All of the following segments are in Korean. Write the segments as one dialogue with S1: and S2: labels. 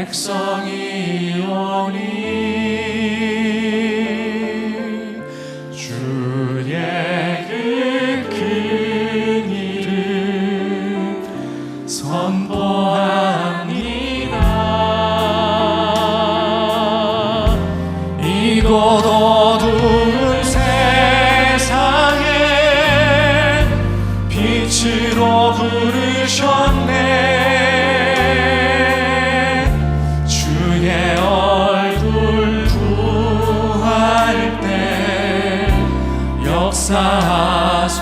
S1: 백성이 오니 주의 그 큰 이름 선포합니다. 이곳 어두운 세상에 빛으로 부르셨네. 주의 얼굴 구할 때 역사하소서.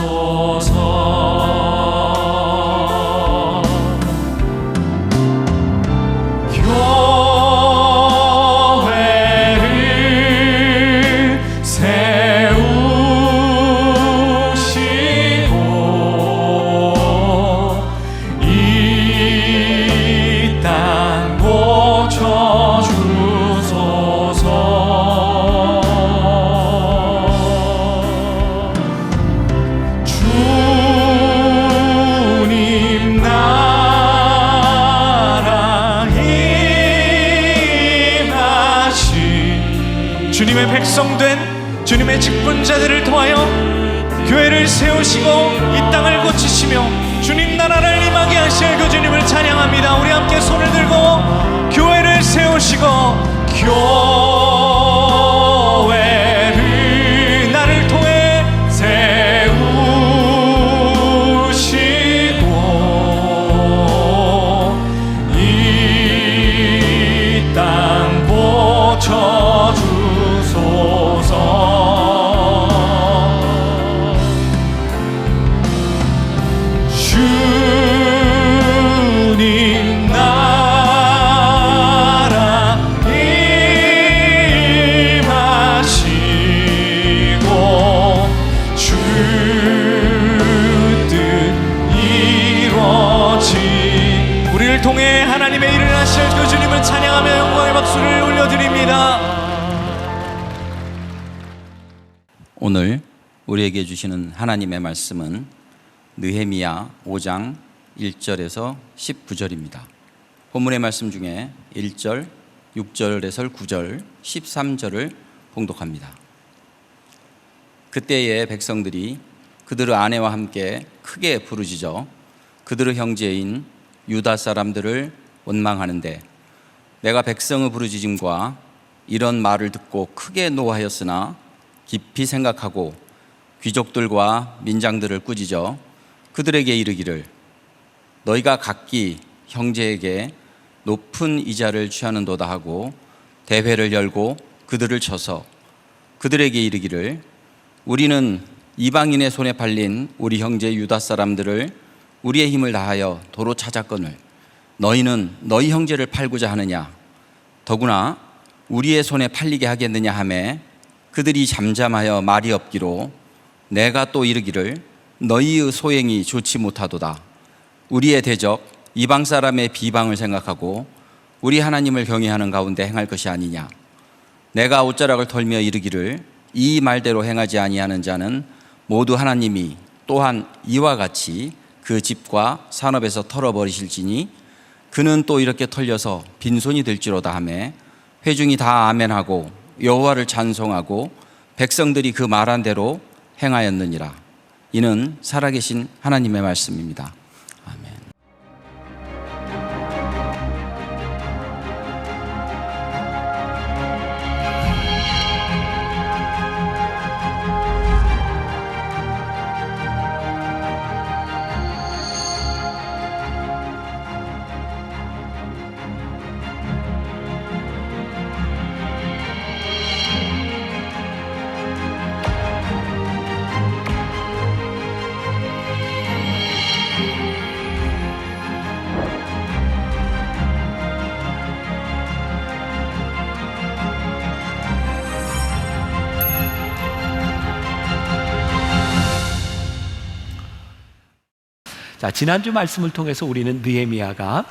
S1: 교회를 세우시고 이 땅 고쳐주소서. 주님 나라 임하시. 주님의 백성된 주님의 직분자들을 통하여 교회를 세우시고 이 땅을 고치시며 주님 나라를 임하게 하실 그 주님을 찬양합니다. 우리 함께 손을 들고 교회를 세우시고 교회를 나를 통해 세우시고 이 땅 고쳐주소서. 주님 나라 임하시고 주 뜻 이루어지. 우리를 통해 하나님의 일을 하실 그 주님을 찬양하며 영광의 박수를 올려드립니다.
S2: 오늘 우리에게 주시는 하나님의 말씀은 느헤미야 5장 1절에서 19절입니다. 본문의 말씀 중에 1절, 6절에서 9절, 13절을 봉독합니다. 그때의 백성들이 그들의 아내와 함께 크게 부르짖어 그들의 형제인 유다 사람들을 원망하는데 내가 백성의 부르짖음과 이런 말을 듣고 크게 노하였으나 깊이 생각하고 귀족들과 민장들을 꾸짖어 그들에게 이르기를 너희가 각기 형제에게 높은 이자를 취하는도다 하고 대회를 열고 그들을 쳐서 그들에게 이르기를 우리는 이방인의 손에 팔린 우리 형제 유다 사람들을 우리의 힘을 다하여 도로 찾았거늘 너희는 너희 형제를 팔고자 하느냐 더구나 우리의 손에 팔리게 하겠느냐 하매 그들이 잠잠하여 말이 없기로 내가 또 이르기를 너희의 소행이 좋지 못하도다. 우리의 대적 이방 사람의 비방을 생각하고 우리 하나님을 경외하는 가운데 행할 것이 아니냐. 내가 옷자락을 털며 이르기를 이 말대로 행하지 아니하는 자는 모두 하나님이 또한 이와 같이 그 집과 산업에서 털어버리실지니 그는 또 이렇게 털려서 빈손이 될지로다 하매 회중이 다 아멘하고 여호와를 찬송하고 백성들이 그 말한 대로 행하였느니라. 이는 살아계신 하나님의 말씀입니다. 아멘.
S3: 자, 지난주 말씀을 통해서 우리는 느헤미야가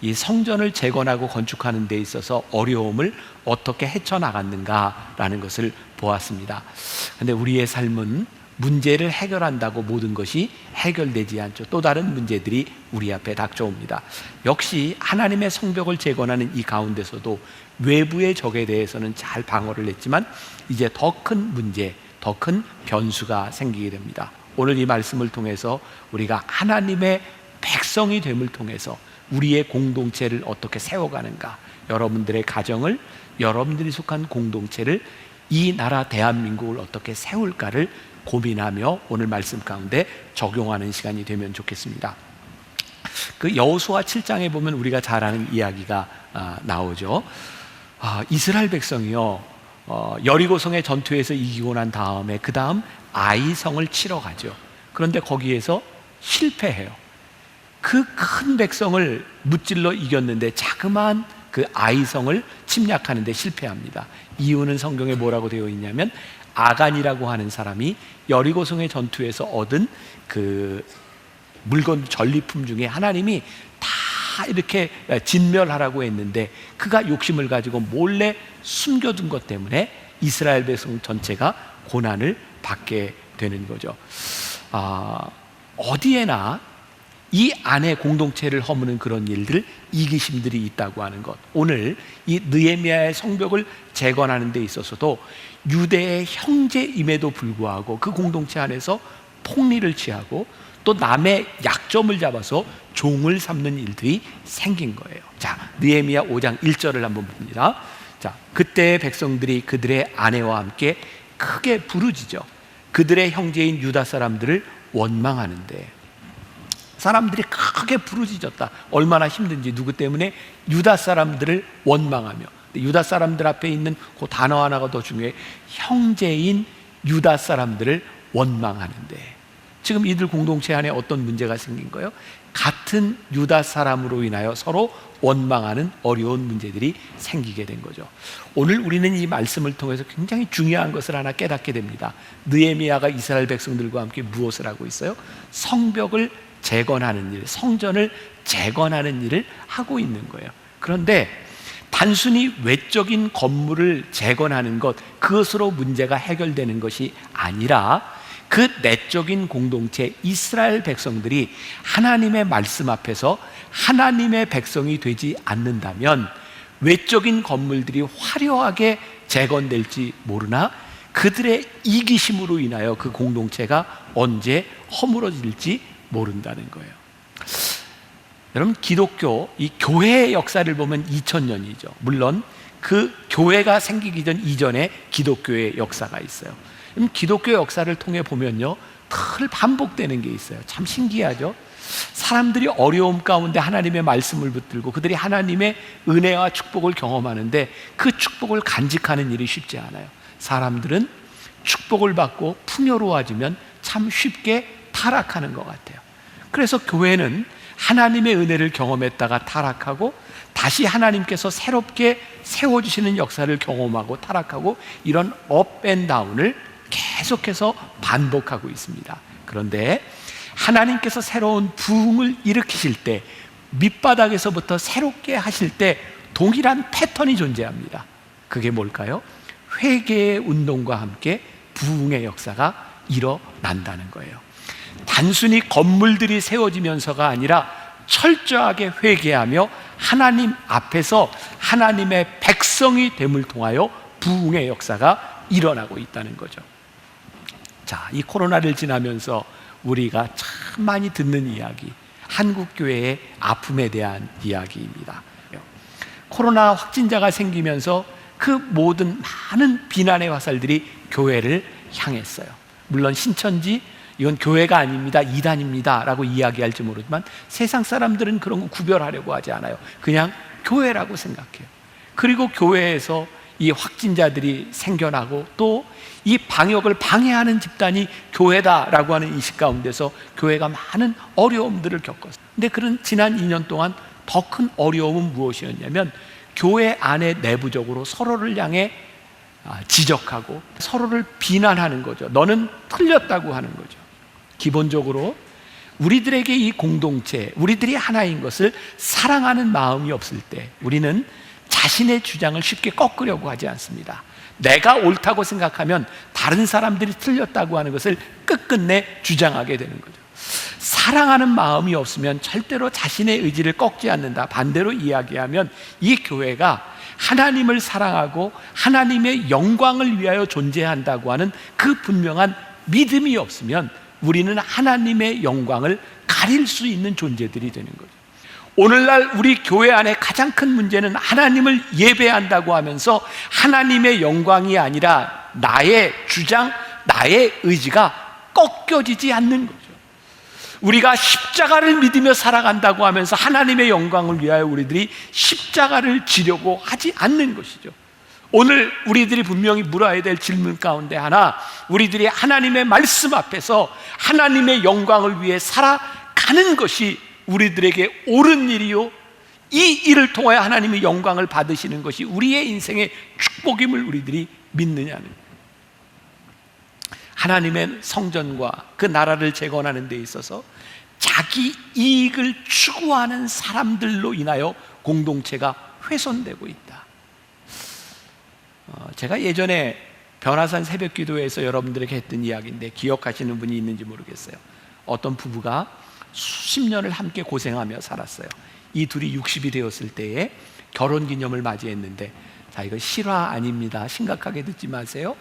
S3: 이 성전을 재건하고 건축하는 데 있어서 어려움을 어떻게 헤쳐나갔는가라는 것을 보았습니다. 그런데 우리의 삶은 문제를 해결한다고 모든 것이 해결되지 않죠. 또 다른 문제들이 우리 앞에 닥쳐옵니다. 역시 하나님의 성벽을 재건하는 이 가운데서도 외부의 적에 대해서는 잘 방어를 했지만 이제 더 큰 문제, 더 큰 변수가 생기게 됩니다. 오늘 이 말씀을 통해서 우리가 하나님의 백성이 됨을 통해서 우리의 공동체를 어떻게 세워가는가, 여러분들의 가정을, 여러분들이 속한 공동체를, 이 나라 대한민국을 어떻게 세울까를 고민하며 오늘 말씀 가운데 적용하는 시간이 되면 좋겠습니다. 그 여호수아 7장에 보면 우리가 잘 아는 이야기가 나오죠. 이스라엘 백성이요, 여리고성의 전투에서 이기고 난 다음에 그 다음 아이성을 치러 가죠. 그런데 거기에서 실패해요. 그 큰 백성을 무찔러 이겼는데 자그마한 그 아이성을 침략하는데 실패합니다. 이유는 성경에 뭐라고 되어 있냐면 아간이라고 하는 사람이 여리고성의 전투에서 얻은 그 물건 전리품 중에 하나님이 다 이렇게 진멸하라고 했는데 그가 욕심을 가지고 몰래 숨겨둔 것 때문에 이스라엘 백성 전체가 고난을 받게 되는 거죠. 어디에나 이 안에 공동체를 허무는 그런 일들, 이기심들이 있다고 하는 것. 오늘 이 느헤미야의 성벽을 재건하는 데 있어서도 유대의 형제임에도 불구하고 그 공동체 안에서 폭리를 취하고 또 남의 약점을 잡아서 종을 삼는 일들이 생긴 거예요. 자, 느헤미야 5장 1절을 한번 봅니다. 자, 그때 백성들이 그들의 아내와 함께 크게 부르짖어 그들의 형제인 유다 사람들을 원망하는데, 사람들이 크게 부르짖었다. 얼마나 힘든지. 누구 때문에? 유다 사람들을 원망하며. 유다 사람들 앞에 있는 그 단어 하나가 더 중요해. 형제인 유다 사람들을 원망하는데, 지금 이들 공동체 안에 어떤 문제가 생긴 거예요? 같은 유다 사람으로 인하여 서로 원망하는 어려운 문제들이 생기게 된 거죠. 오늘 우리는 이 말씀을 통해서 굉장히 중요한 것을 하나 깨닫게 됩니다. 느헤미야가 이스라엘 백성들과 함께 무엇을 하고 있어요? 성벽을 재건하는 일, 성전을 재건하는 일을 하고 있는 거예요. 그런데 단순히 외적인 건물을 재건하는 것, 그것으로 문제가 해결되는 것이 아니라 그 내적인 공동체 이스라엘 백성들이 하나님의 말씀 앞에서 하나님의 백성이 되지 않는다면 외적인 건물들이 화려하게 재건될지 모르나 그들의 이기심으로 인하여 그 공동체가 언제 허물어질지 모른다는 거예요. 여러분, 기독교, 이 교회의 역사를 보면 2000년이죠. 물론 그 교회가 생기기 전 이전에 기독교의 역사가 있어요. 기독교 역사를 통해 보면요, 늘 반복되는 게 있어요. 참 신기하죠. 사람들이 어려움 가운데 하나님의 말씀을 붙들고 그들이 하나님의 은혜와 축복을 경험하는데 그 축복을 간직하는 일이 쉽지 않아요. 사람들은 축복을 받고 풍요로워지면 참 쉽게 타락하는 것 같아요. 그래서 교회는 하나님의 은혜를 경험했다가 타락하고 다시 하나님께서 새롭게 세워주시는 역사를 경험하고 타락하고 이런 업 앤 다운을 계속해서 반복하고 있습니다. 그런데 하나님께서 새로운 부흥을 일으키실 때, 밑바닥에서부터 새롭게 하실 때 동일한 패턴이 존재합니다. 그게 뭘까요? 회개의 운동과 함께 부흥의 역사가 일어난다는 거예요. 단순히 건물들이 세워지면서가 아니라 철저하게 회개하며 하나님 앞에서 하나님의 백성이 됨을 통하여 부흥의 역사가 일어나고 있다는 거죠. 자, 이 코로나를 지나면서 우리가 참 많이 듣는 이야기, 한국교회의 아픔에 대한 이야기입니다. 코로나 확진자가 생기면서 그 모든 많은 비난의 화살들이 교회를 향했어요. 물론 신천지, 이건 교회가 아닙니다, 이단입니다 라고 이야기할지 모르지만 세상 사람들은 그런 거 구별하려고 하지 않아요. 그냥 교회라고 생각해요. 그리고 교회에서 이 확진자들이 생겨나고 또 이 방역을 방해하는 집단이 교회다라고 하는 인식 가운데서 교회가 많은 어려움들을 겪었어요. 근데 그런 지난 2년 동안 더 큰 어려움은 무엇이었냐면 교회 안에 내부적으로 서로를 향해 지적하고 서로를 비난하는 거죠. 너는 틀렸다고 하는 거죠. 기본적으로 우리들에게 이 공동체, 우리들이 하나인 것을 사랑하는 마음이 없을 때 우리는 자신의 주장을 쉽게 꺾으려고 하지 않습니다. 내가 옳다고 생각하면 다른 사람들이 틀렸다고 하는 것을 끝끝내 주장하게 되는 거죠. 사랑하는 마음이 없으면 절대로 자신의 의지를 꺾지 않는다. 반대로 이야기하면 이 교회가 하나님을 사랑하고 하나님의 영광을 위하여 존재한다고 하는 그 분명한 믿음이 없으면 우리는 하나님의 영광을 가릴 수 있는 존재들이 되는 거죠. 오늘날 우리 교회 안에 가장 큰 문제는 하나님을 예배한다고 하면서 하나님의 영광이 아니라 나의 주장, 나의 의지가 꺾여지지 않는 거죠. 우리가 십자가를 믿으며 살아간다고 하면서 하나님의 영광을 위하여 우리들이 십자가를 지려고 하지 않는 것이죠. 오늘 우리들이 분명히 물어야 될 질문 가운데 하나, 우리들이 하나님의 말씀 앞에서 하나님의 영광을 위해 살아가는 것이 우리들에게 옳은 일이요, 이 일을 통하여 하나님의 영광을 받으시는 것이 우리의 인생의 축복임을 우리들이 믿느냐는 거예요. 하나님의 성전과 그 나라를 재건하는 데 있어서 자기 이익을 추구하는 사람들로 인하여 공동체가 훼손되고 있다. 제가 예전에 변화산 새벽기도에서 여러분들에게 했던 이야기인데 기억하시는 분이 있는지 모르겠어요. 어떤 부부가 수십 년을 함께 고생하며 살았어요. 이 둘이 60이 되었을 때에 결혼기념을 맞이했는데, 자, 이거 실화 아닙니다. 심각하게 듣지 마세요.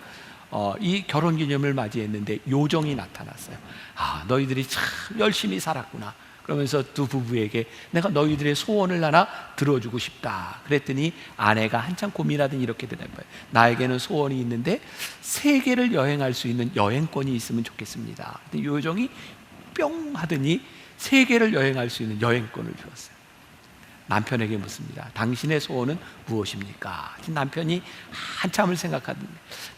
S3: 이 결혼기념을 맞이했는데 요정이 나타났어요. 아, 너희들이 참 열심히 살았구나. 그러면서 두 부부에게 내가 너희들의 소원을 하나 들어주고 싶다. 그랬더니 아내가 한참 고민하더니 이렇게 대답해요. 나에게는 소원이 있는데 세계를 여행할 수 있는 여행권이 있으면 좋겠습니다. 요정이 뿅 하더니 세계를 여행할 수 있는 여행권을 주었어요. 남편에게 묻습니다. 당신의 소원은 무엇입니까? 남편이 한참을 생각하더니,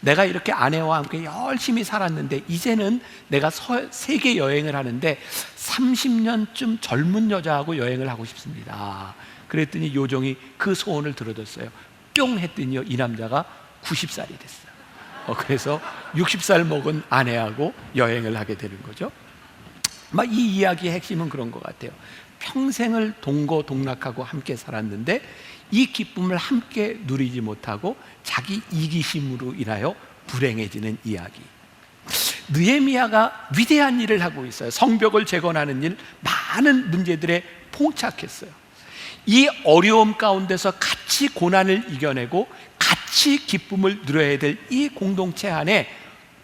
S3: 내가 이렇게 아내와 함께 열심히 살았는데 이제는 내가 세계 여행을 하는데 30년쯤 젊은 여자하고 여행을 하고 싶습니다. 그랬더니 요정이 그 소원을 들어줬어요. 뿅 했더니요, 이 남자가 90살이 됐어요. 그래서 60살 먹은 아내하고 여행을 하게 되는 거죠. 이 이야기의 핵심은 그런 것 같아요. 평생을 동거동락하고 함께 살았는데 이 기쁨을 함께 누리지 못하고 자기 이기심으로 인하여 불행해지는 이야기. 느헤미야가 위대한 일을 하고 있어요. 성벽을 재건하는 일, 많은 문제들에 봉착했어요. 이 어려움 가운데서 같이 고난을 이겨내고 같이 기쁨을 누려야 될 이 공동체 안에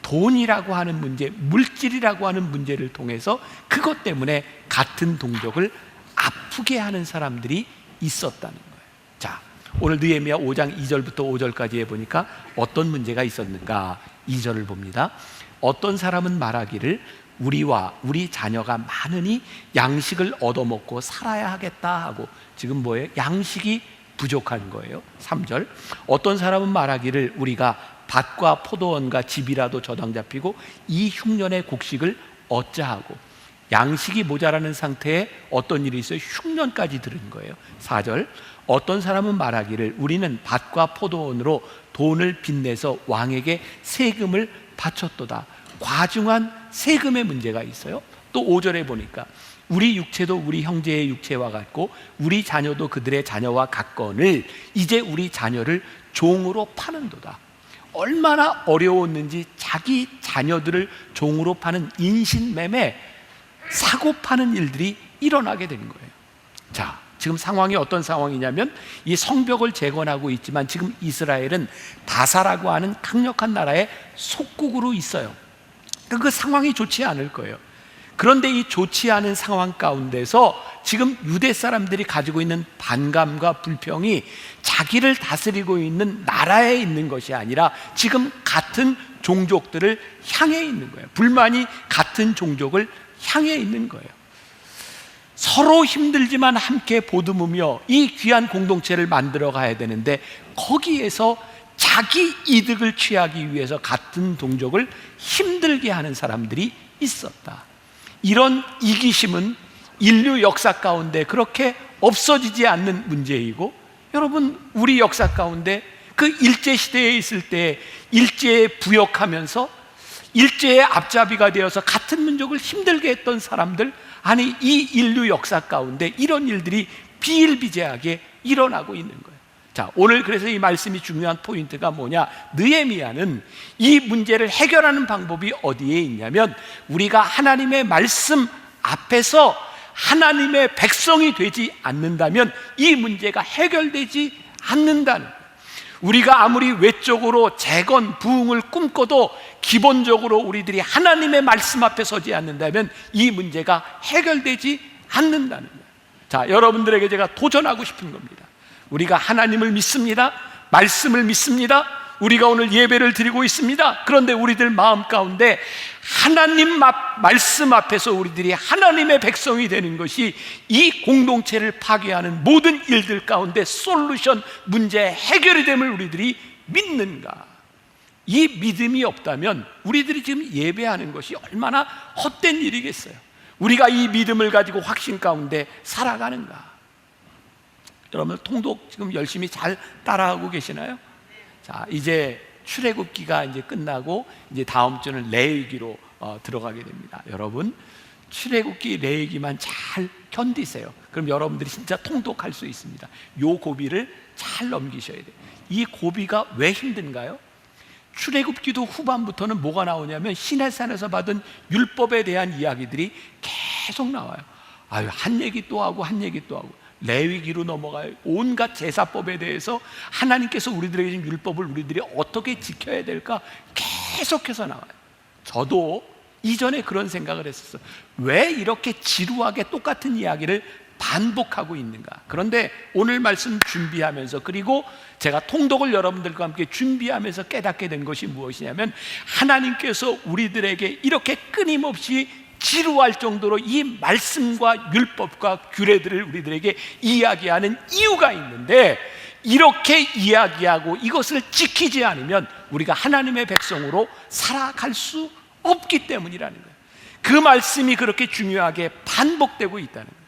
S3: 돈이라고 하는 문제, 물질이라고 하는 문제를 통해서 그것 때문에 같은 동족을 아프게 하는 사람들이 있었다는 거예요. 자, 오늘 느헤미야 5장 2절부터 5절까지에 보니까 어떤 문제가 있었는가? 2절을 봅니다. 어떤 사람은 말하기를 우리와 우리 자녀가 많으니 양식을 얻어먹고 살아야 하겠다 하고, 지금 뭐예요? 양식이 부족한 거예요. 3절, 어떤 사람은 말하기를 우리가 밭과 포도원과 집이라도 저당 잡히고 이 흉년의 곡식을 얻자 하고, 양식이 모자라는 상태에 어떤 일이 있어요? 흉년까지 들은 거예요. 4절, 어떤 사람은 말하기를 우리는 밭과 포도원으로 돈을 빚내서 왕에게 세금을 바쳤도다. 과중한 세금의 문제가 있어요. 또 5절에 보니까 우리 육체도 우리 형제의 육체와 같고 우리 자녀도 그들의 자녀와 같거늘 이제 우리 자녀를 종으로 파는도다. 얼마나 어려웠는지 자기 자녀들을 종으로 파는 인신매매, 사고 파는 일들이 일어나게 되는 거예요. 자, 지금 상황이 어떤 상황이냐면 이 성벽을 재건하고 있지만 지금 이스라엘은 다사라고 하는 강력한 나라의 속국으로 있어요. 그 상황이 좋지 않을 거예요. 그런데 이 좋지 않은 상황 가운데서 지금 유대 사람들이 가지고 있는 반감과 불평이 자기를 다스리고 있는 나라에 있는 것이 아니라 지금 같은 종족들을 향해 있는 거예요. 불만이 같은 종족을 향해 있는 거예요. 서로 힘들지만 함께 보듬으며 이 귀한 공동체를 만들어 가야 되는데 거기에서 자기 이득을 취하기 위해서 같은 동족을 힘들게 하는 사람들이 있었다. 이런 이기심은 인류 역사 가운데 그렇게 없어지지 않는 문제이고, 여러분 우리 역사 가운데 그 일제시대에 있을 때 일제에 부역하면서 일제의 앞잡이가 되어서 같은 민족을 힘들게 했던 사람들, 아니 이 인류 역사 가운데 이런 일들이 비일비재하게 일어나고 있는 거예요. 자, 오늘 그래서 이 말씀이 중요한 포인트가 뭐냐? 느헤미야는 이 문제를 해결하는 방법이 어디에 있냐면 우리가 하나님의 말씀 앞에서 하나님의 백성이 되지 않는다면 이 문제가 해결되지 않는다는 거예요. 우리가 아무리 외적으로 재건, 부흥을 꿈꿔도 기본적으로 우리들이 하나님의 말씀 앞에 서지 않는다면 이 문제가 해결되지 않는다는 거예요. 자, 여러분들에게 제가 도전하고 싶은 겁니다. 우리가 하나님을 믿습니다. 말씀을 믿습니다. 우리가 오늘 예배를 드리고 있습니다. 그런데 우리들 마음 가운데 하나님 말씀 앞에서 우리들이 하나님의 백성이 되는 것이 이 공동체를 파괴하는 모든 일들 가운데 솔루션, 문제 해결이 됨을 우리들이 믿는가? 이 믿음이 없다면 우리들이 지금 예배하는 것이 얼마나 헛된 일이겠어요. 우리가 이 믿음을 가지고 확신 가운데 살아가는가? 여러분 통독 지금 열심히 잘 따라하고 계시나요? 자, 이제 출애굽기가 이제 끝나고 이제 다음 주는 레위기로 들어가게 됩니다. 여러분 출애굽기 레위기만 잘 견디세요. 그럼 여러분들이 진짜 통독할 수 있습니다. 요 고비를 잘 넘기셔야 돼요. 이 고비가 왜 힘든가요? 출애굽기도 후반부터는 뭐가 나오냐면 시내산에서 받은 율법에 대한 이야기들이 계속 나와요. 아유, 한 얘기 또 하고 한 얘기 또 하고. 레위기로 넘어가요. 온갖 제사법에 대해서 하나님께서 우리들에게 준 율법을 우리들이 어떻게 지켜야 될까 계속해서 나와요. 저도 이전에 그런 생각을 했었어요. 왜 이렇게 지루하게 똑같은 이야기를 반복하고 있는가? 그런데 오늘 말씀 준비하면서 그리고 제가 통독을 여러분들과 함께 준비하면서 깨닫게 된 것이 무엇이냐면 하나님께서 우리들에게 이렇게 끊임없이 지루할 정도로 이 말씀과 율법과 규례들을 우리들에게 이야기하는 이유가 있는데 이렇게 이야기하고 이것을 지키지 않으면 우리가 하나님의 백성으로 살아갈 수 없기 때문이라는 거예요. 그 말씀이 그렇게 중요하게 반복되고 있다는 거예요.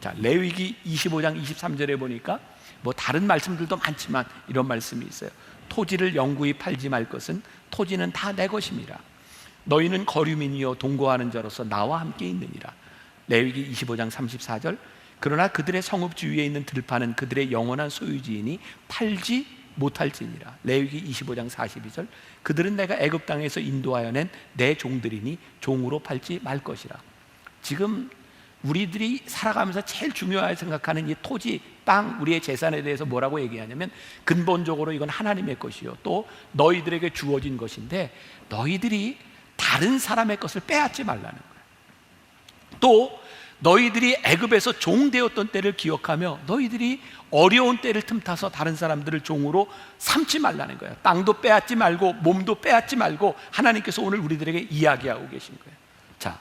S3: 자, 레위기 25장 23절에 보니까 뭐 다른 말씀들도 많지만 이런 말씀이 있어요. 토지를 영구히 팔지 말 것은 토지는 다 내 것임이라. 너희는 거류민이요 동거하는 자로서 나와 함께 있느니라. 레위기 25장 34절. 그러나 그들의 성읍 주위에 있는 들판은 그들의 영원한 소유지이니 팔지 못할지니라. 레위기 25장 42절. 그들은 내가 애굽 땅에서 인도하여 낸 내 종들이니 종으로 팔지 말 것이라. 지금 우리들이 살아가면서 제일 중요하게 생각하는 이 토지, 땅, 우리의 재산에 대해서 뭐라고 얘기하냐면 근본적으로 이건 하나님의 것이요 또 너희들에게 주어진 것인데 너희들이 다른 사람의 것을 빼앗지 말라는 거예요. 또 너희들이 애굽에서 종되었던 때를 기억하며 너희들이 어려운 때를 틈타서 다른 사람들을 종으로 삼지 말라는 거예요. 땅도 빼앗지 말고 몸도 빼앗지 말고 하나님께서 오늘 우리들에게 이야기하고 계신 거예요. 자,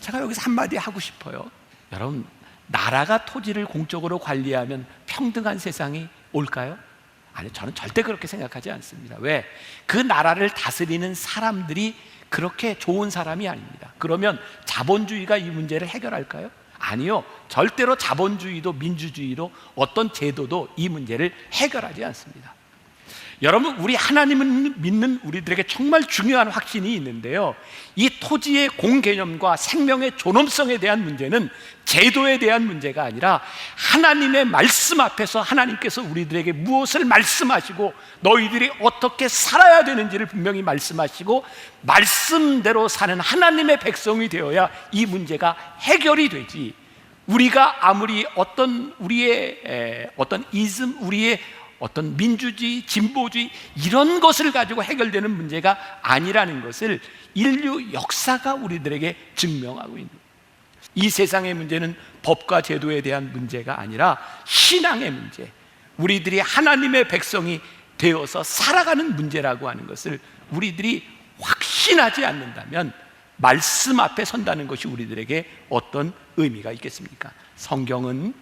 S3: 제가 여기서 한마디 하고 싶어요. 여러분, 나라가 토지를 공적으로 관리하면 평등한 세상이 올까요? 아니, 저는 절대 그렇게 생각하지 않습니다. 왜? 그 나라를 다스리는 사람들이 그렇게 좋은 사람이 아닙니다. 그러면 자본주의가 이 문제를 해결할까요? 아니요. 절대로 자본주의도 민주주의도 어떤 제도도 이 문제를 해결하지 않습니다. 여러분, 우리 하나님을 믿는 우리들에게 정말 중요한 확신이 있는데요, 이 토지의 공개념과 생명의 존엄성에 대한 문제는 제도에 대한 문제가 아니라 하나님의 말씀 앞에서 하나님께서 우리들에게 무엇을 말씀하시고 너희들이 어떻게 살아야 되는지를 분명히 말씀하시고 말씀대로 사는 하나님의 백성이 되어야 이 문제가 해결이 되지, 우리가 아무리 우리의 이즘, 우리의 어떤 민주주의, 진보주의 이런 것을 가지고 해결되는 문제가 아니라는 것을 인류 역사가 우리들에게 증명하고 있는 거예요. 이 세상의 문제는 법과 제도에 대한 문제가 아니라 신앙의 문제, 우리들이 하나님의 백성이 되어서 살아가는 문제라고 하는 것을 우리들이 확신하지 않는다면 말씀 앞에 선다는 것이 우리들에게 어떤 의미가 있겠습니까? 성경은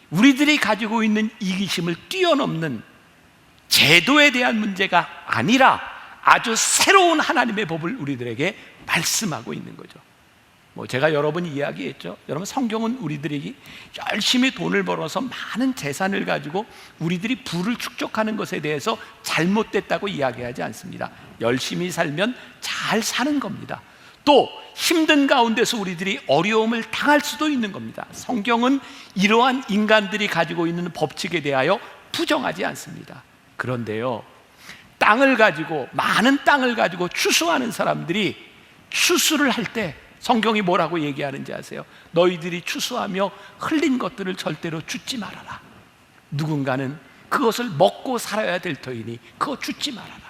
S3: 우리들이 가지고 있는 이기심을 뛰어넘는 제도에 대한 문제가 아니라 아주 새로운 하나님의 법을 우리들에게 말씀하고 있는 거죠. 뭐 제가 여러 번 이야기했죠. 여러분, 성경은 우리들이 열심히 돈을 벌어서 많은 재산을 가지고 우리들이 부를 축적하는 것에 대해서 잘못됐다고 이야기하지 않습니다. 열심히 살면 잘 사는 겁니다. 또 힘든 가운데서 우리들이 어려움을 당할 수도 있는 겁니다. 성경은 이러한 인간들이 가지고 있는 법칙에 대하여 부정하지 않습니다. 그런데요, 땅을 가지고, 많은 땅을 가지고 추수하는 사람들이 추수를 할 때 성경이 뭐라고 얘기하는지 아세요? 너희들이 추수하며 흘린 것들을 절대로 줍지 말아라. 누군가는 그것을 먹고 살아야 될 터이니 그거 줍지 말아라.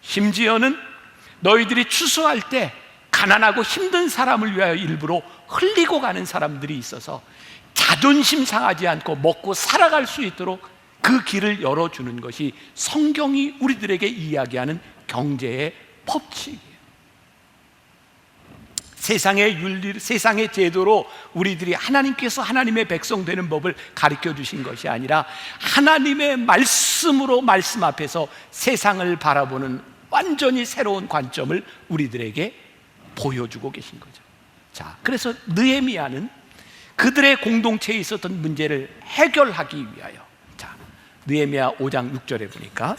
S3: 심지어는 너희들이 추수할 때 가난하고 힘든 사람을 위하여 일부러 흘리고 가는 사람들이 있어서 자존심 상하지 않고 먹고 살아갈 수 있도록 그 길을 열어주는 것이 성경이 우리들에게 이야기하는 경제의 법칙이에요. 세상의 윤리, 세상의 제도로 우리들이 하나님께서 하나님의 백성 되는 법을 가르쳐 주신 것이 아니라 하나님의 말씀으로, 말씀 앞에서 세상을 바라보는 완전히 새로운 관점을 우리들에게 보여주고 계신 거죠. 자, 그래서 느헤미야는 그들의 공동체에 있었던 문제를 해결하기 위하여, 자, 느헤미야 5장 6절에 보니까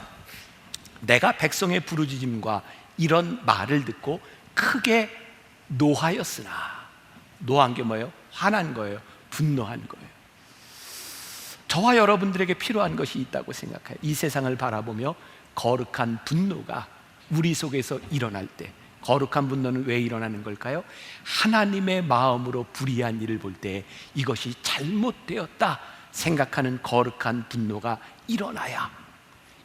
S3: 내가 백성의 부르짖음과 이런 말을 듣고 크게 노하였으나, 노한 게 뭐예요? 화난 거예요. 분노한 거예요. 저와 여러분들에게 필요한 것이 있다고 생각해요. 이 세상을 바라보며 거룩한 분노가 우리 속에서 일어날 때, 거룩한 분노는 왜 일어나는 걸까요? 하나님의 마음으로 불의한 일을 볼 때 이것이 잘못되었다 생각하는 거룩한 분노가 일어나야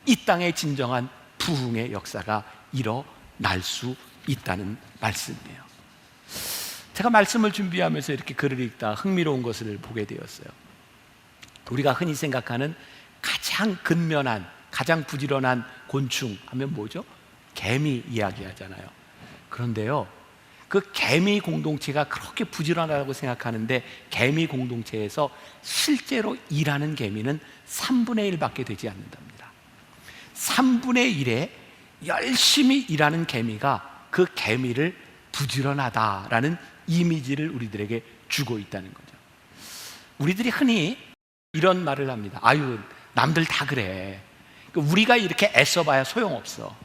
S3: 이 땅의 진정한 부흥의 역사가 일어날 수 있다는 말씀이에요. 제가 말씀을 준비하면서 이렇게 글을 읽다 흥미로운 것을 보게 되었어요. 우리가 흔히 생각하는 가장 근면한, 가장 부지런한 곤충 하면 뭐죠? 개미 이야기하잖아요. 그런데요, 그 개미 공동체가 그렇게 부지런하다고 생각하는데 개미 공동체에서 실제로 일하는 개미는 3분의 1밖에 되지 않는답니다. 3분의 1에 열심히 일하는 개미가 그 개미를 부지런하다라는 이미지를 우리들에게 주고 있다는 거죠. 우리들이 흔히 이런 말을 합니다. 아유, 남들 다 그래. 우리가 이렇게 애써봐야 소용없어.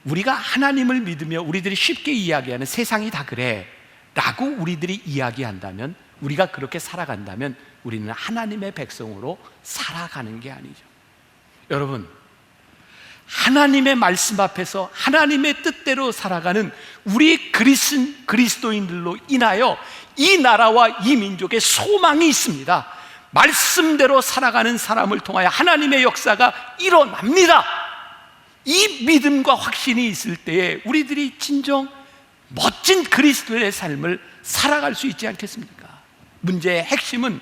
S3: 우리가 하나님을 믿으며 우리들이 쉽게 이야기하는 세상이 다 그래 라고 우리들이 이야기한다면, 우리가 그렇게 살아간다면 우리는 하나님의 백성으로 살아가는 게 아니죠. 여러분, 하나님의 말씀 앞에서 하나님의 뜻대로 살아가는 우리 그리스도인들로 인하여 이 나라와 이 민족의 소망이 있습니다. 말씀대로 살아가는 사람을 통하여 하나님의 역사가 일어납니다. 이 믿음과 확신이 있을 때에 우리들이 진정 멋진 그리스도의 삶을 살아갈 수 있지 않겠습니까? 문제의 핵심은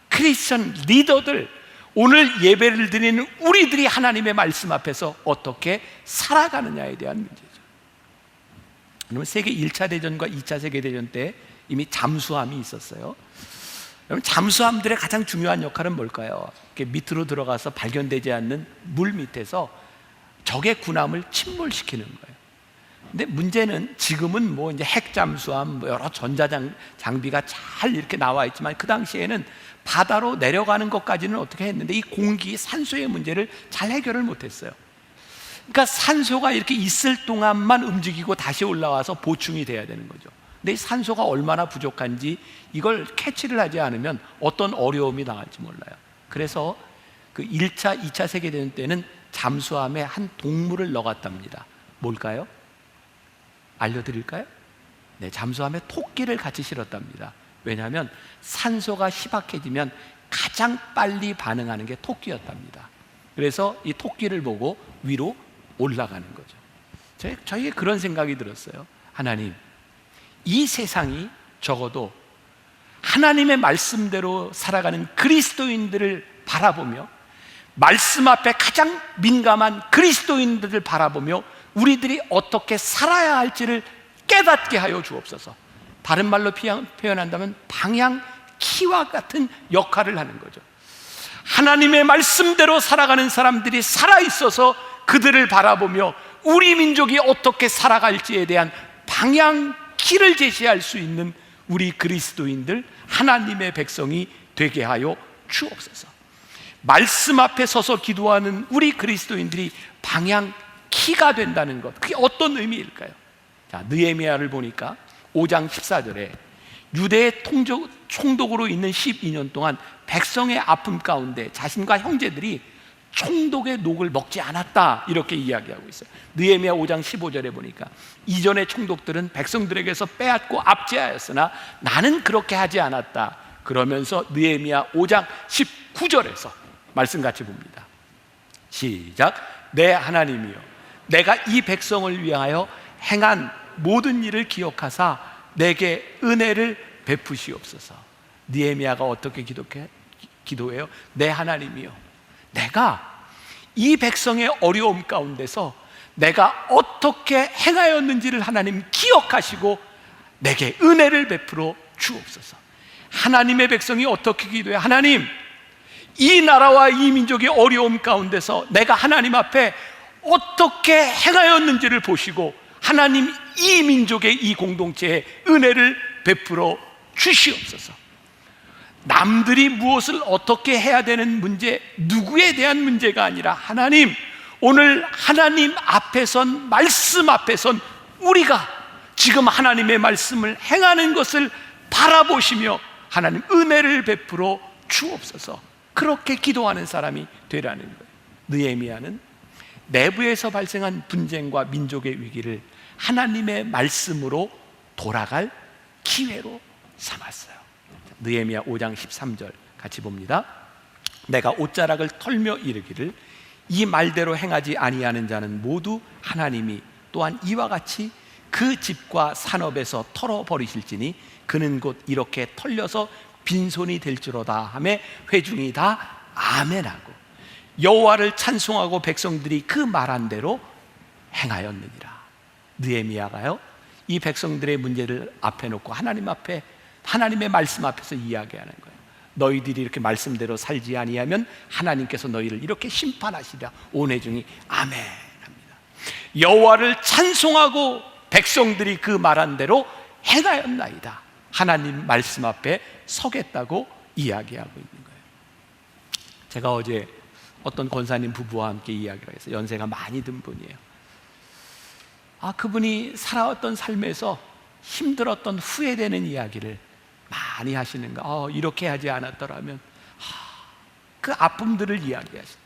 S3: 크리스천 리더들, 오늘 예배를 드리는 우리들이 하나님의 말씀 앞에서 어떻게 살아가느냐에 대한 문제죠. 여러분, 세계 1차 대전과 2차 세계대전 때 이미 잠수함이 있었어요. 여러분, 잠수함들의 가장 중요한 역할은 뭘까요? 이렇게 밑으로 들어가서 발견되지 않는 물 밑에서 적의 군함을 침몰시키는 거예요. 근데 문제는 지금은 뭐 이제 핵 잠수함, 뭐 여러 장비가 잘 이렇게 나와 있지만 그 당시에는 바다로 내려가는 것까지는 어떻게 했는데 이 공기, 산소의 문제를 잘 해결을 못했어요. 그러니까 산소가 이렇게 있을 동안만 움직이고 다시 올라와서 보충이 돼야 되는 거죠. 근데 이 산소가 얼마나 부족한지 이걸 캐치를 하지 않으면 어떤 어려움이 당할지 몰라요. 그래서 그 1차, 2차 세계대전 때는 잠수함에 한 동물을 넣어갔답니다. 뭘까요? 알려드릴까요? 네, 잠수함에 토끼를 같이 실었답니다. 왜냐하면 산소가 희박해지면 가장 빨리 반응하는 게 토끼였답니다. 그래서 이 토끼를 보고 위로 올라가는 거죠. 저에게 그런 생각이 들었어요. 하나님, 이 세상이 적어도 하나님의 말씀대로 살아가는 그리스도인들을 바라보며 말씀 앞에 가장 민감한 그리스도인들을 바라보며 우리들이 어떻게 살아야 할지를 깨닫게 하여 주옵소서. 다른 말로 표현한다면 방향키와 같은 역할을 하는 거죠. 하나님의 말씀대로 살아가는 사람들이 살아있어서 그들을 바라보며 우리 민족이 어떻게 살아갈지에 대한 방향키를 제시할 수 있는 우리 그리스도인들, 하나님의 백성이 되게 하여 주옵소서. 말씀 앞에 서서 기도하는 우리 그리스도인들이 방향키가 된다는 것, 그게 어떤 의미일까요? 자, 느헤미야를 보니까 5장 14절에 유대의 총독으로 있는 12년 동안 백성의 아픔 가운데 자신과 형제들이 총독의 녹을 먹지 않았다, 이렇게 이야기하고 있어요. 느헤미야 5장 15절에 보니까 이전의 총독들은 백성들에게서 빼앗고 압제하였으나 나는 그렇게 하지 않았다. 그러면서 느헤미야 5장 19절에서 말씀 같이 봅니다. 시작. 내 하나님이여, 내가 이 백성을 위하여 행한 모든 일을 기억하사 내게 은혜를 베푸시옵소서. 느헤미야가 어떻게 기도해요? 내 하나님이여, 내가 이 백성의 어려움 가운데서 내가 어떻게 행하였는지를 하나님 기억하시고 내게 은혜를 베풀어 주옵소서. 하나님의 백성이 어떻게 기도해요? 하나님, 이 나라와 이 민족의 어려움 가운데서 내가 하나님 앞에 어떻게 행하였는지를 보시고 하나님, 이 민족의 이 공동체에 은혜를 베풀어 주시옵소서. 남들이 무엇을 어떻게 해야 되는 문제, 누구에 대한 문제가 아니라 하나님, 오늘 하나님 앞에 선, 말씀 앞에 선 우리가 지금 하나님의 말씀을 행하는 것을 바라보시며 하나님 은혜를 베풀어 주옵소서. 그렇게 기도하는 사람이 되라는 거예요. 느헤미야는 내부에서 발생한 분쟁과 민족의 위기를 하나님의 말씀으로 돌아갈 기회로 삼았어요. 느헤미야 5장 13절 같이 봅니다. 내가 옷자락을 털며 이르기를 이 말대로 행하지 아니하는 자는 모두 하나님이 또한 이와 같이 그 집과 산업에서 털어버리실지니 그는 곧 이렇게 털려서 빈손이 될지로다 하며 회중이 다 아멘하고 여호와를 찬송하고 백성들이 그 말한 대로 행하였느니라. 느헤미야가요, 이 백성들의 문제를 앞에 놓고 하나님 앞에, 하나님의 말씀 앞에서 이야기하는 거예요. 너희들이 이렇게 말씀대로 살지 아니하면 하나님께서 너희를 이렇게 심판하시리라. 온 회중이 아멘합니다. 여호와를 찬송하고 백성들이 그 말한 대로 행하였나이다. 하나님 말씀 앞에 서겠다고 이야기하고 있는 거예요. 제가 어제 어떤 권사님 부부와 함께 이야기를 했어요. 연세가 많이 든 분이에요. 그분이 살아왔던 삶에서 힘들었던 후회되는 이야기를 많이 하시는가. 이렇게 하지 않았더라면, 그 아픔들을 이야기하시죠.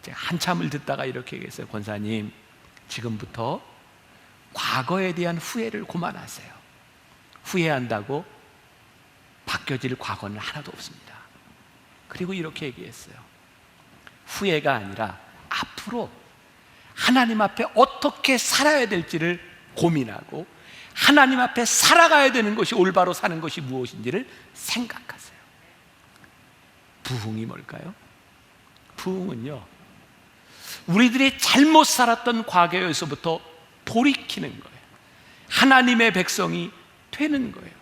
S3: 제가 한참을 듣다가 이렇게 얘기했어요. 권사님, 지금부터 과거에 대한 후회를 그만하세요. 후회한다고 바뀌어질 과거는 하나도 없습니다. 그리고 이렇게 얘기했어요. 후회가 아니라 앞으로 하나님 앞에 어떻게 살아야 될지를 고민하고 하나님 앞에 살아가야 되는 것이, 올바로 사는 것이 무엇인지를 생각하세요. 부흥이 뭘까요? 부흥은요, 우리들이 잘못 살았던 과거에서부터 돌이키는 거예요. 하나님의 백성이 되는 거예요.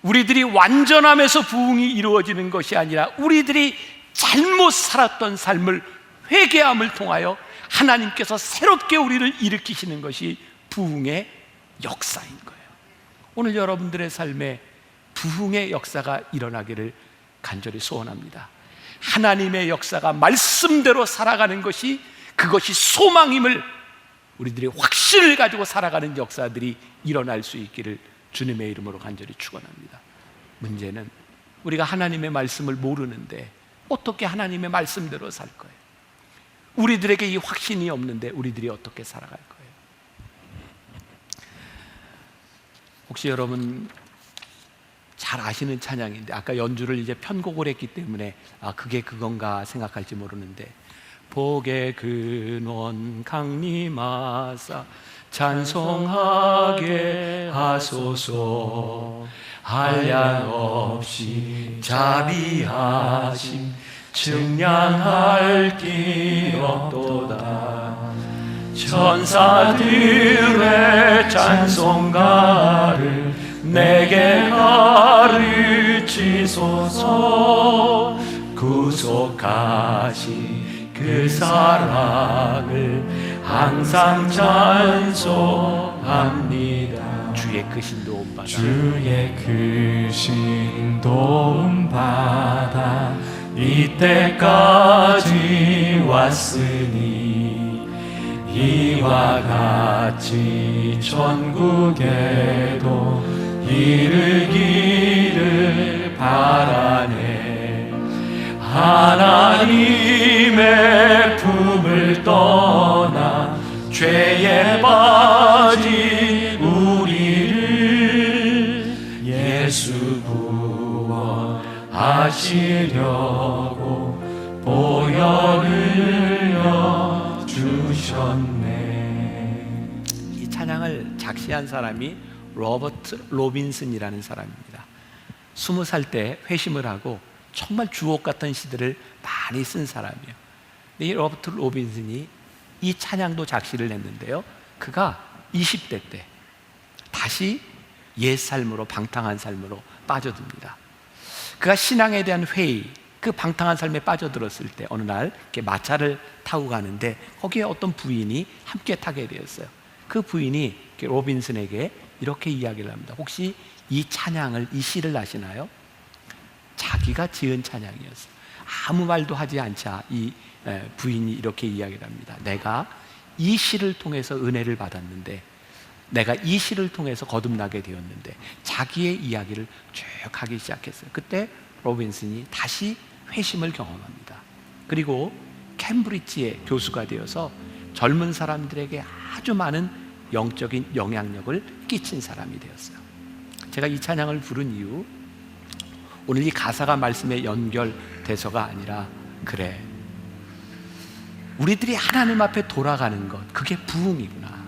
S3: 우리들이 완전함에서 부흥이 이루어지는 것이 아니라 우리들이 잘못 살았던 삶을 회개함을 통하여 하나님께서 새롭게 우리를 일으키시는 것이 부흥의 역사인 거예요. 오늘 여러분들의 삶에 부흥의 역사가 일어나기를 간절히 소원합니다. 하나님의 역사가 말씀대로 살아가는 것이, 그것이 소망임을 우리들이 확신을 가지고 살아가는 역사들이 일어날 수 있기를 주님의 이름으로 간절히 축원합니다. 문제는 우리가 하나님의 말씀을 모르는데 어떻게 하나님의 말씀대로 살 거예요? 우리들에게 이 확신이 없는데 우리들이 어떻게 살아갈 거예요? 혹시 여러분 잘 아시는 찬양인데, 아까 연주를 이제 편곡을 했기 때문에 그게 그건가 생각할지 모르는데, 복의 근원 강림하사 찬송하게 하소서. 한량없이 자비하심 측량할 길 없도다. 천사들의 찬송가를 내게 가르치소서. 구속하신 그 사랑을 항상 찬송합니다. 주의 크신 도움 받아,
S4: 주의 크신 도움 받아 이때까지 왔으니 이와 같이 전국에도 이르기를 바라네. 하나님의 품을 떠나 죄에 빠진 우리를 예수 구원하시려고 보혈을 흘려 주셨네.
S3: 이 찬양을 작시한 사람이 로버트 로빈슨이라는 사람입니다. 20살 때 회심을 하고 정말 주옥 같은 시들을 많이 쓴 사람이에요. 이 로버트 로빈슨이 이 찬양도 작시를 했는데요, 그가 20대 때 다시 옛 삶으로, 방탕한 삶으로 빠져듭니다. 그가 신앙에 대한 회의, 그 방탕한 삶에 빠져들었을 때 어느 날 이렇게 마차를 타고 가는데 거기에 어떤 부인이 함께 타게 되었어요. 그 부인이 로빈슨에게 이렇게 이야기를 합니다. 혹시 이 찬양을, 이 시를 아시나요? 자기가 지은 찬양이었어요. 아무 말도 하지 않자 이 부인이 이렇게 이야기를 합니다. 내가 이 시를 통해서 은혜를 받았는데, 내가 이 시를 통해서 거듭나게 되었는데, 자기의 이야기를 쭉 하기 시작했어요. 그때 로빈슨이 다시 회심을 경험합니다. 그리고 캠브리지의 교수가 되어서 젊은 사람들에게 아주 많은 영적인 영향력을 끼친 사람이 되었어요. 제가 이 찬양을 부른 이유, 오늘 이 가사가 말씀에 연결돼서가 아니라, 그래, 우리들이 하나님 앞에 돌아가는 것, 그게 부흥이구나.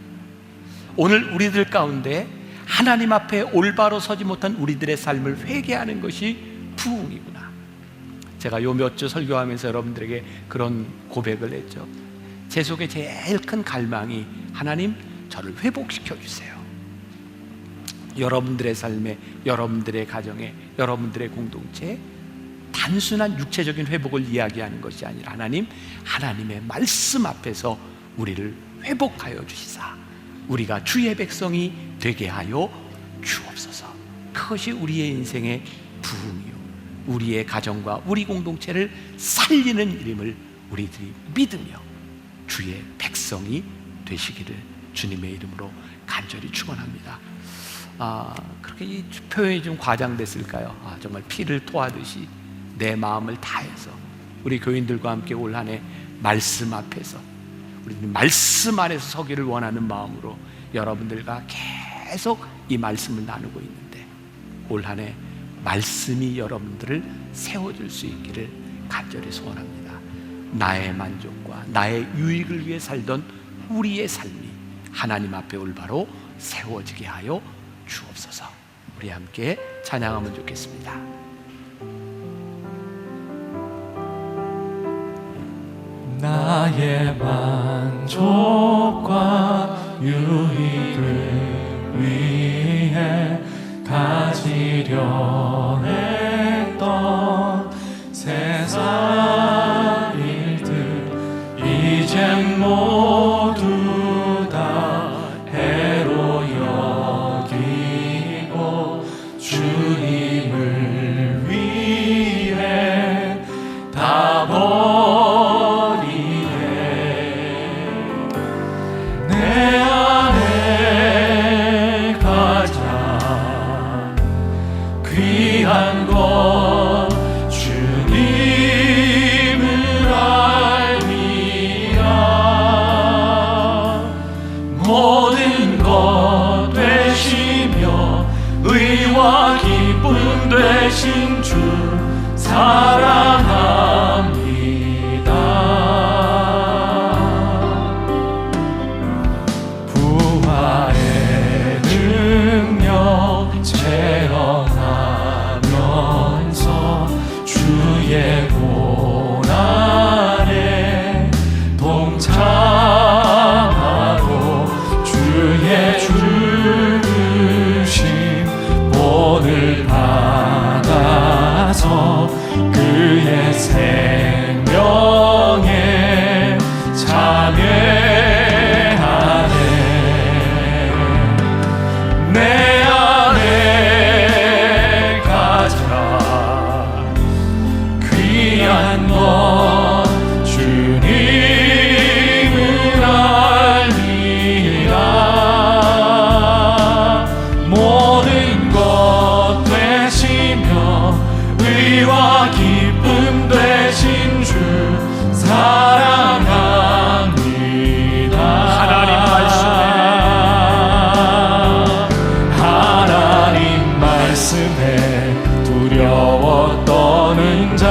S3: 오늘 우리들 가운데 하나님 앞에 올바로 서지 못한 우리들의 삶을 회개하는 것이 부흥이구나. 제가 요 몇 주 설교하면서 여러분들에게 그런 고백을 했죠. 제 속에 제일 큰 갈망이, 하나님, 저를 회복시켜 주세요. 여러분들의 삶에, 여러분들의 가정에, 여러분들의 공동체에 단순한 육체적인 회복을 이야기하는 것이 아니라, 하나님, 하나님의 말씀 앞에서 우리를 회복하여 주시사 우리가 주의 백성이 되게 하여 주옵소서. 그것이 우리의 인생의 부흥이요, 우리의 가정과 우리 공동체를 살리는 일임을 우리들이 믿으며 주의 백성이 되시기를 주님의 이름으로 간절히 축원합니다. 그렇게 이 표현이 좀 과장됐을까요? 정말 피를 토하듯이 내 마음을 다해서 우리 교인들과 함께 올 한 해 말씀 앞에서, 우리는 말씀 안에서 서기를 원하는 마음으로 여러분들과 계속 이 말씀을 나누고 있는데, 올 한 해 말씀이 여러분들을 세워줄 수 있기를 간절히 소원합니다. 나의 만족과 나의 유익을 위해 살던 우리의 삶이 하나님 앞에 올바로 세워지게 하여 주옵소서. 우리 함께 찬양하면 좋겠습니다.
S4: 나의 만족과 유익을 위해 가지려 했던 세상 일들 이젠 모두 다 해로 여기고 주님을 위해 다 버리네. 내 안에 가장 귀한 것 주님을 알미라. 모든 것 되시며 의와 기쁨 되신 주 사랑합니다. 부활의 능력 체험하면서 주의 고난에 동참하고 주의 죽으심 본을 받아서 그 위와 기쁨 되신 주 사랑합니다.
S3: 하나님
S4: 하나님 말씀에 두려워 떠는 자,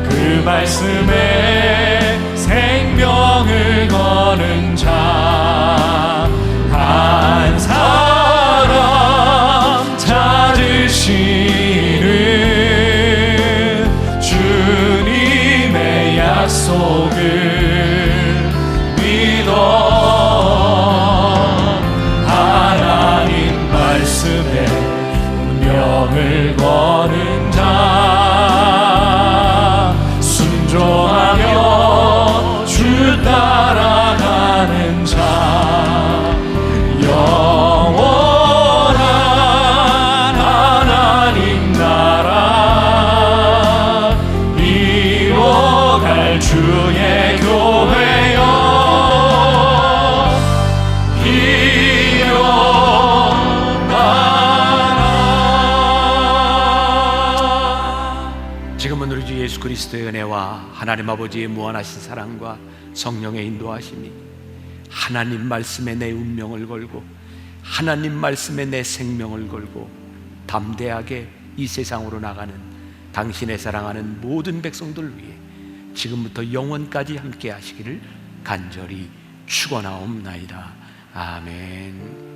S4: 그 말씀에 생명을 거는 자, 한 사람 찾으시는 주님의 약속을 믿어 하나님 말씀에 운명을 거는 자, 순종하며 주 따라가는 자, 영원한 하나님 나라 이뤄갈 주의 교회여
S3: 지금은 우리 주 예수 그리스도의 은혜와 하나님 아버지의 무한하신 사랑과 성령의 인도하심이 하나님 말씀에 내 운명을 걸고 하나님 말씀에 내 생명을 걸고 담대하게 이 세상으로 나가는 당신의 사랑하는 모든 백성들 위해 지금부터 영원까지 함께 하시기를 간절히 축원하옵나이다. 아멘.